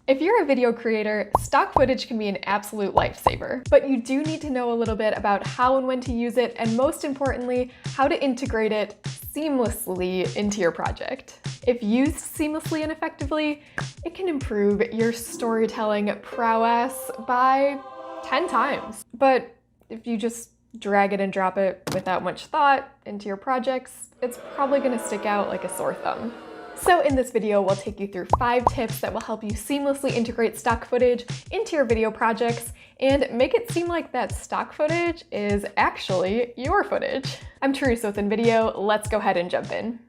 If you're a video creator, stock footage can be an absolute lifesaver, but you do need to know a little bit about how and when to use it, and most importantly, how to integrate it seamlessly into your project. If used seamlessly and effectively, it can improve your storytelling prowess by 10 times. But if you just drag it and drop it without much thought into your projects, it's probably gonna stick out like a sore thumb. So in this video, we'll take you through 5 tips that will help you seamlessly integrate stock footage into your video projects and make it seem like that stock footage is actually your footage. I'm Teresa with InVideo. Let's go ahead and jump in.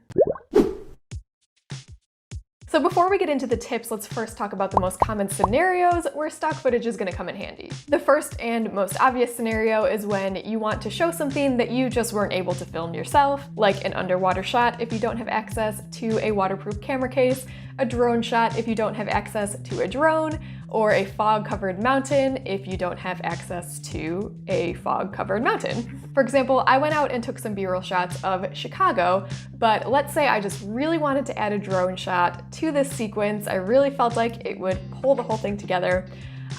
So before we get into the tips, let's first talk about the most common scenarios where stock footage is going to come in handy. The first and most obvious scenario is when you want to show something that you just weren't able to film yourself, like an underwater shot if you don't have access to a waterproof camera case, a drone shot if you don't have access to a drone, or a fog-covered mountain if you don't have access to a fog-covered mountain. For example, I went out and took some B-roll shots of Chicago, but let's say I just really wanted to add a drone shot to this sequence. I really felt like it would pull the whole thing together.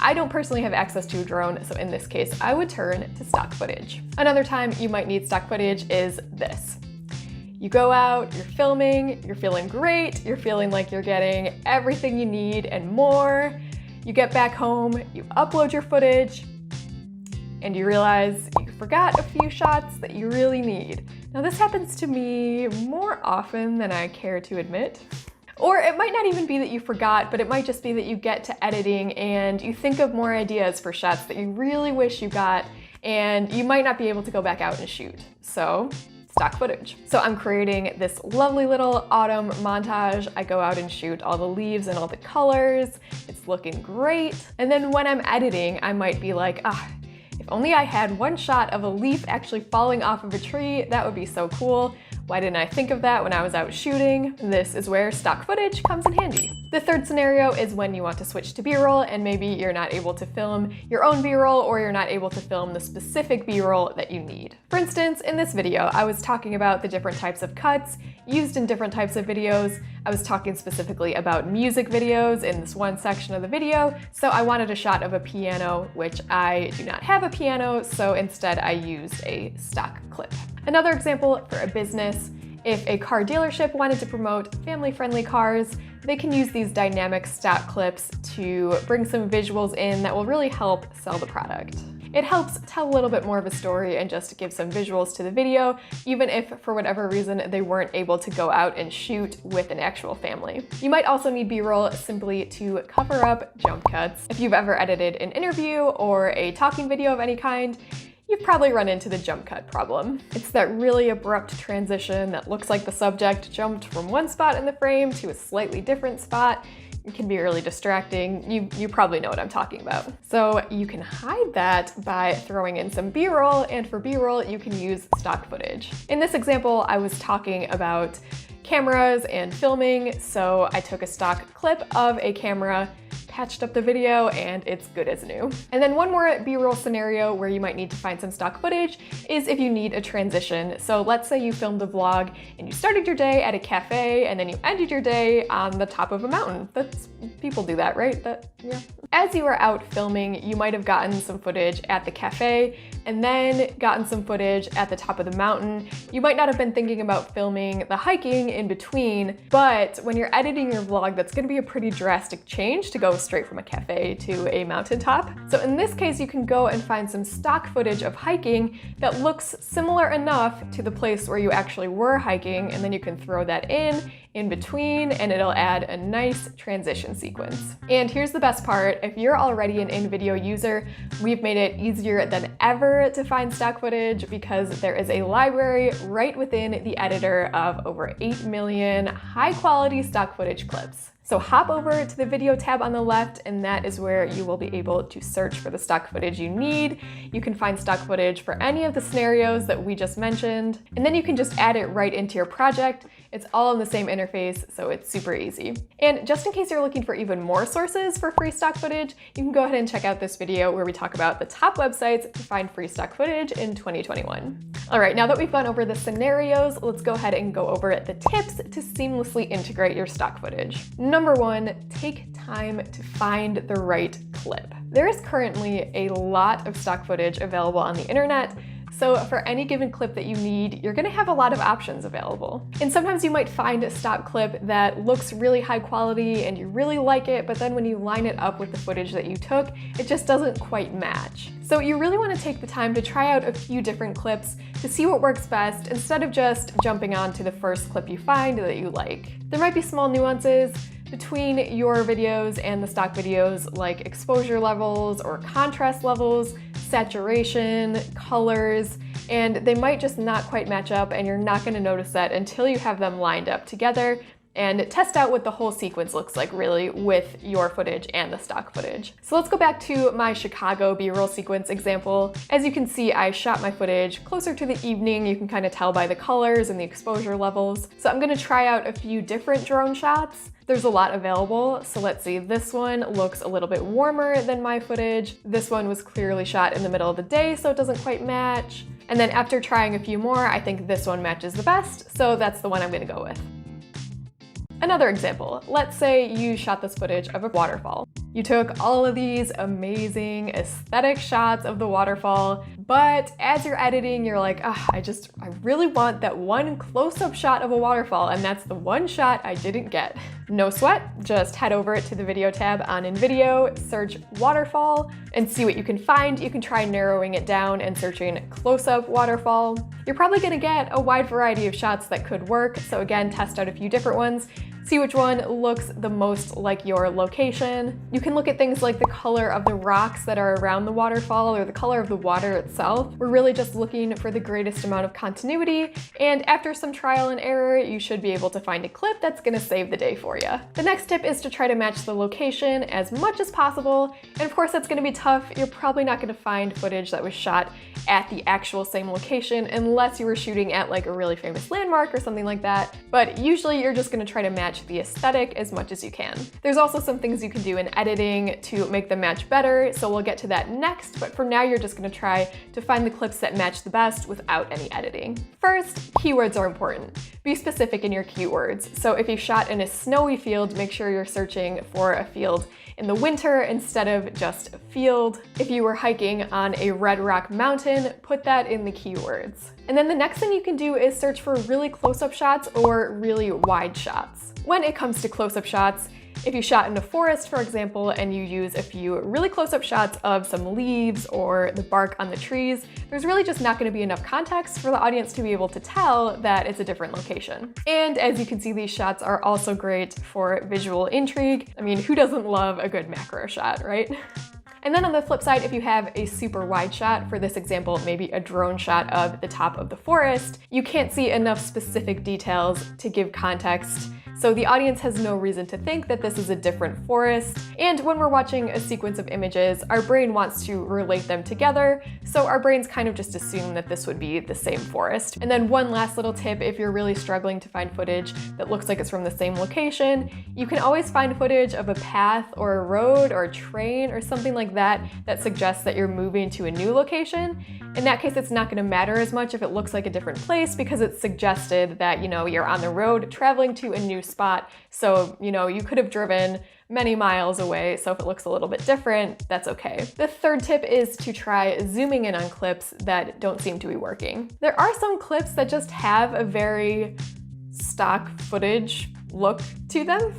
I don't personally have access to a drone, so in this case, I would turn to stock footage. Another time you might need stock footage is this. You go out, you're filming, you're feeling great, you're feeling like you're getting everything you need and more. You get back home, you upload your footage, and you realize you forgot a few shots that you really need. Now this happens to me more often than I care to admit. Or it might not even be that you forgot, but it might just be that you get to editing and you think of more ideas for shots that you really wish you got, and you might not be able to go back out and shoot. So, stock footage. So I'm creating this lovely little autumn montage. I go out and shoot all the leaves and all the colors. It's looking great. And then when I'm editing, I might be like, if only I had one shot of a leaf actually falling off of a tree, that would be so cool. Why didn't I think of that when I was out shooting? This is where stock footage comes in handy. The third scenario is when you want to switch to B-roll and maybe you're not able to film your own B-roll, or you're not able to film the specific B-roll that you need. For instance, in this video, I was talking about the different types of cuts used in different types of videos. I was talking specifically about music videos in this one section of the video, so I wanted a shot of a piano, which I do not have a piano, so instead I used a stock clip. Another example for a business, if a car dealership wanted to promote family-friendly cars, they can use these dynamic stock clips to bring some visuals in that will really help sell the product. It helps tell a little bit more of a story and just give some visuals to the video, even if for whatever reason they weren't able to go out and shoot with an actual family. You might also need B-roll simply to cover up jump cuts. If you've ever edited an interview or a talking video of any kind, you've probably run into the jump cut problem. It's that really abrupt transition that looks like the subject jumped from one spot in the frame to a slightly different spot. It can be really distracting. You probably know what I'm talking about. So you can hide that by throwing in some B-roll, and for B-roll, you can use stock footage. In this example, I was talking about cameras and filming, so I took a stock clip of a camera, patched up the video, and it's good as new. And then one more B-roll scenario where you might need to find some stock footage is if you need a transition. So let's say you filmed a vlog and you started your day at a cafe and then you ended your day on the top of a mountain. People do that, right? Yeah. As you were out filming, you might have gotten some footage at the cafe and then gotten some footage at the top of the mountain. You might not have been thinking about filming the hiking in between, but when you're editing your vlog, that's gonna be a pretty drastic change to go straight from a cafe to a mountaintop. So in this case, you can go and find some stock footage of hiking that looks similar enough to the place where you actually were hiking, and then you can throw that in between, and it'll add a nice transition sequence. And here's the best part. If you're already an InVideo user, we've made it easier than ever to find stock footage because there is a library right within the editor of over 8 million high-quality stock footage clips. So hop over to the video tab on the left, and that is where you will be able to search for the stock footage you need. You can find stock footage for any of the scenarios that we just mentioned, and then you can just add it right into your project It's all in the same interface, so it's super easy. And just in case you're looking for even more sources for free stock footage, you can go ahead and check out this video where we talk about the top websites to find free stock footage in 2021. All right, now that we've gone over the scenarios, let's go ahead and go over the tips to seamlessly integrate your stock footage. Number one, take time to find the right clip. There is currently a lot of stock footage available on the internet, so for any given clip that you need, you're gonna have a lot of options available. And sometimes you might find a stock clip that looks really high quality and you really like it, but then when you line it up with the footage that you took, it just doesn't quite match. So you really wanna take the time to try out a few different clips to see what works best instead of just jumping on to the first clip you find that you like. There might be small nuances between your videos and the stock videos, like exposure levels or contrast levels, saturation, colors, and they might just not quite match up, and you're not going to notice that until you have them lined up together and test out what the whole sequence looks like really with your footage and the stock footage. So let's go back to my Chicago B-roll sequence example. As you can see, I shot my footage closer to the evening. You can kind of tell by the colors and the exposure levels. So I'm going to try out a few different drone shots. There's a lot available, so let's see, this one looks a little bit warmer than my footage. This one was clearly shot in the middle of the day, so it doesn't quite match. And then after trying a few more, I think this one matches the best, so that's the one I'm gonna go with. Another example, let's say you shot this footage of a waterfall. You took all of these amazing aesthetic shots of the waterfall, but as you're editing, you're like, I really want that one close-up shot of a waterfall, and that's the one shot I didn't get. No sweat, just head over to the video tab on InVideo, search waterfall, and see what you can find. You can try narrowing it down and searching close-up waterfall. You're probably gonna get a wide variety of shots that could work, so again, test out a few different ones. See which one looks the most like your location. You can look at things like the color of the rocks that are around the waterfall or the color of the water itself. We're really just looking for the greatest amount of continuity, and after some trial and error, you should be able to find a clip that's gonna save the day for you. The next tip is to try to match the location as much as possible, and of course that's gonna be tough. You're probably not gonna find footage that was shot at the actual same location unless you were shooting at like a really famous landmark or something like that, but usually you're just gonna try to match the aesthetic as much as you can. There's also some things you can do in editing to make them match better, so we'll get to that next, but for now you're just gonna try to find the clips that match the best without any editing. First, keywords are important. Be specific in your keywords. So if you shot in a snowy field, make sure you're searching for a field in the winter instead of just a field. If you were hiking on a red rock mountain, put that in the keywords. And then the next thing you can do is search for really close-up shots or really wide shots. When it comes to close-up shots, if you shot in a forest, for example, and you use a few really close-up shots of some leaves or the bark on the trees, there's really just not going to be enough context for the audience to be able to tell that it's a different location. And as you can see, these shots are also great for visual intrigue. I mean, who doesn't love a good macro shot, right? And then on the flip side, if you have a super wide shot, for this example, maybe a drone shot of the top of the forest, you can't see enough specific details to give context. So the audience has no reason to think that this is a different forest. And when we're watching a sequence of images, our brain wants to relate them together. So our brains kind of just assume that this would be the same forest. And then one last little tip, if you're really struggling to find footage that looks like it's from the same location, you can always find footage of a path or a road or a train or something like that that suggests that you're moving to a new location. In that case, it's not going to matter as much if it looks like a different place because it's suggested that, you're on the road traveling to a new spot. So, you could have driven many miles away. So if it looks a little bit different, that's okay. The third tip is to try zooming in on clips that don't seem to be working. There are some clips that just have a very stock footage look to them.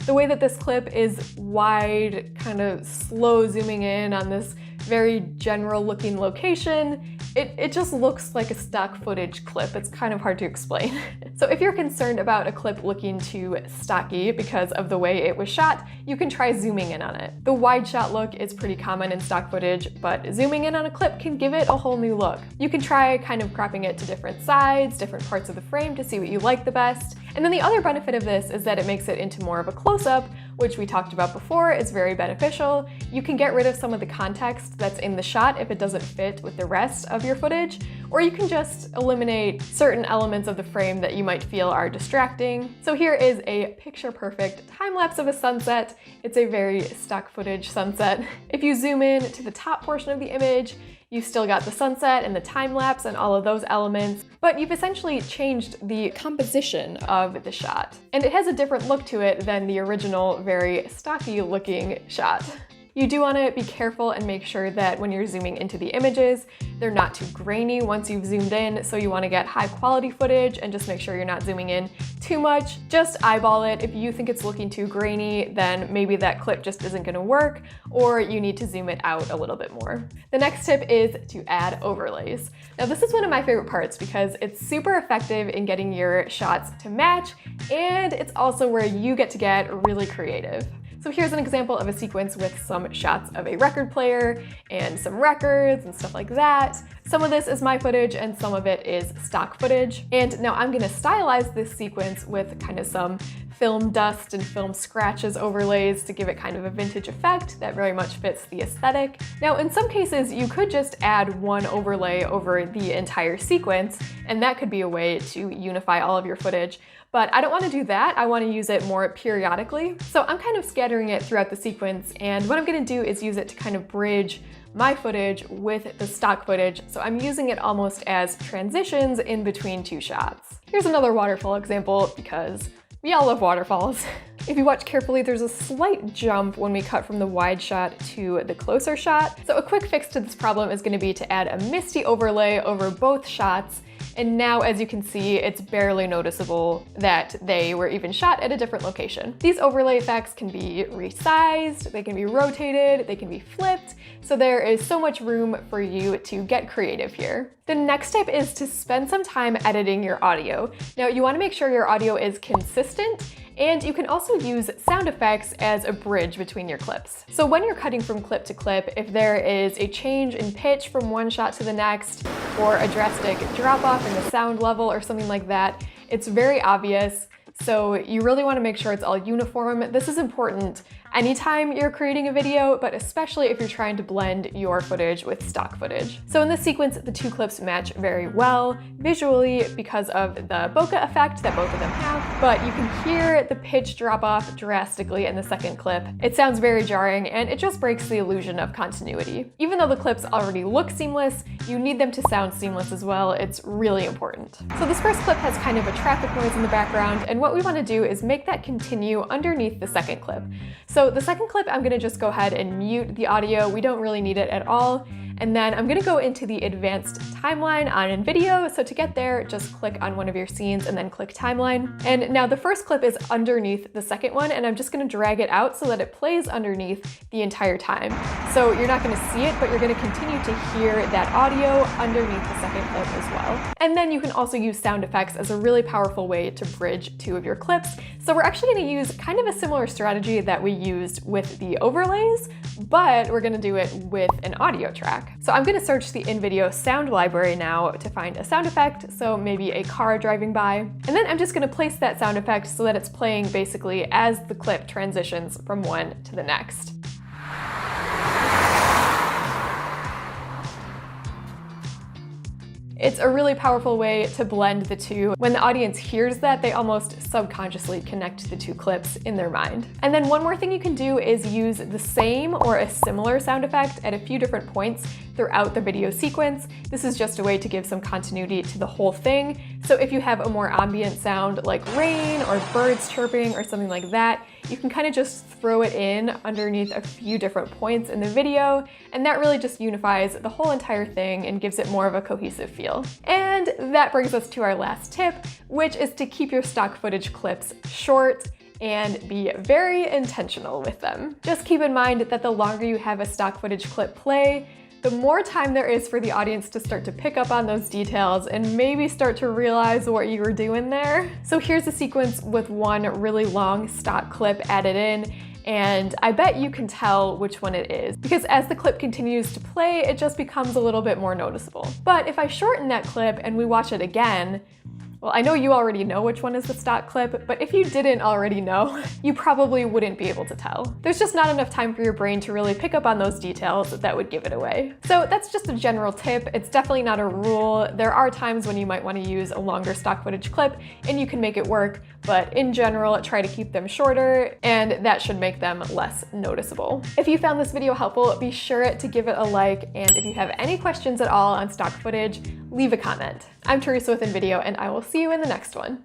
The way that this clip is wide, kind of slow zooming in on this very general looking location, it just looks like a stock footage clip. It's kind of hard to explain. So if you're concerned about a clip looking too stocky because of the way it was shot, you can try zooming in on it. The wide shot look is pretty common in stock footage, but zooming in on a clip can give it a whole new look. You can try kind of cropping it to different sides, different parts of the frame to see what you like the best. And then the other benefit of this is that it makes it into more of a close-up, which we talked about before is very beneficial. You can get rid of some of the context that's in the shot if it doesn't fit with the rest of your footage, or you can just eliminate certain elements of the frame that you might feel are distracting. So here is a picture-perfect time-lapse of a sunset. It's a very stock footage sunset. If you zoom in to the top portion of the image, you've still got the sunset and the time-lapse and all of those elements, but you've essentially changed the composition of the shot. And it has a different look to it than the original, very stocky-looking shot. You do want to be careful and make sure that when you're zooming into the images, they're not too grainy once you've zoomed in, so you want to get high quality footage and just make sure you're not zooming in too much. Just eyeball it. If you think it's looking too grainy, then maybe that clip just isn't going to work, or you need to zoom it out a little bit more. The next tip is to add overlays. Now this is one of my favorite parts because it's super effective in getting your shots to match, and it's also where you get to get really creative. So here's an example of a sequence with some shots of a record player and some records and stuff like that. Some of this is my footage and some of it is stock footage. And now I'm gonna stylize this sequence with kind of some film dust and film scratches overlays to give it kind of a vintage effect that very much fits the aesthetic. Now, in some cases, you could just add one overlay over the entire sequence, and that could be a way to unify all of your footage. But I don't want to do that. I want to use it more periodically. So I'm kind of scattering it throughout the sequence, and what I'm going to do is use it to kind of bridge my footage with the stock footage. So I'm using it almost as transitions in between two shots. Here's another waterfall example because we all love waterfalls. If you watch carefully, there's a slight jump when we cut from the wide shot to the closer shot. So a quick fix to this problem is going to be to add a misty overlay over both shots. And now, as you can see, it's barely noticeable that they were even shot at a different location. These overlay effects can be resized, they can be rotated, they can be flipped, so there is so much room for you to get creative here. The next step is to spend some time editing your audio. Now, you want to make sure your audio is consistent, and you can also use sound effects as a bridge between your clips. So when you're cutting from clip to clip, if there is a change in pitch from one shot to the next, or a drastic drop off in the sound level or something like that, it's very obvious. So you really want to make sure it's all uniform. This is important anytime you're creating a video, but especially if you're trying to blend your footage with stock footage. So in this sequence, the two clips match very well visually because of the bokeh effect that both of them have, but you can hear the pitch drop off drastically in the second clip. It sounds very jarring, and it just breaks the illusion of continuity. Even though the clips already look seamless, you need them to sound seamless as well. It's really important. So this first clip has kind of a traffic noise in the background, and what we want to do is make that continue underneath the second clip. So the second clip, I'm going to just go ahead and mute the audio. We don't really need it at all. And then I'm going to go into the advanced timeline on InVideo. So to get there, just click on one of your scenes and then click timeline. And now the first clip is underneath the second one, and I'm just going to drag it out so that it plays underneath the entire time. So you're not going to see it, but you're going to continue to hear that audio underneath the second clip as well. And then you can also use sound effects as a really powerful way to bridge two of your clips. So we're actually going to use kind of a similar strategy that we used with the overlays, but we're going to do it with an audio track. So I'm going to search the InVideo sound library now to find a sound effect, so maybe a car driving by. And then I'm just going to place that sound effect so that it's playing basically as the clip transitions from one to the next. It's a really powerful way to blend the two. When the audience hears that, they almost subconsciously connect the two clips in their mind. And then one more thing you can do is use the same or a similar sound effect at a few different points throughout the video sequence. This is just a way to give some continuity to the whole thing. So if you have a more ambient sound like rain or birds chirping or something like that, you can kind of just throw it in underneath a few different points in the video, and that really just unifies the whole entire thing and gives it more of a cohesive feel. And that brings us to our last tip, which is to keep your stock footage clips short and be very intentional with them. Just keep in mind that the longer you have a stock footage clip play, the more time there is for the audience to start to pick up on those details and maybe start to realize what you were doing there. So here's a sequence with one really long stock clip added in, and I bet you can tell which one it is, because as the clip continues to play, it just becomes a little bit more noticeable. But if I shorten that clip and we watch it again, Well, I know you already know which one is the stock clip, but if you didn't already know, you probably wouldn't be able to tell. There's just not enough time for your brain to really pick up on those details that would give it away. So that's just a general tip. It's definitely not a rule. There are times when you might want to use a longer stock footage clip and you can make it work, but in general, try to keep them shorter, and that should make them less noticeable. If you found this video helpful, be sure to give it a like, and if you have any questions at all on stock footage, leave a comment. I'm Teresa with InVideo, and I will see you in the next one.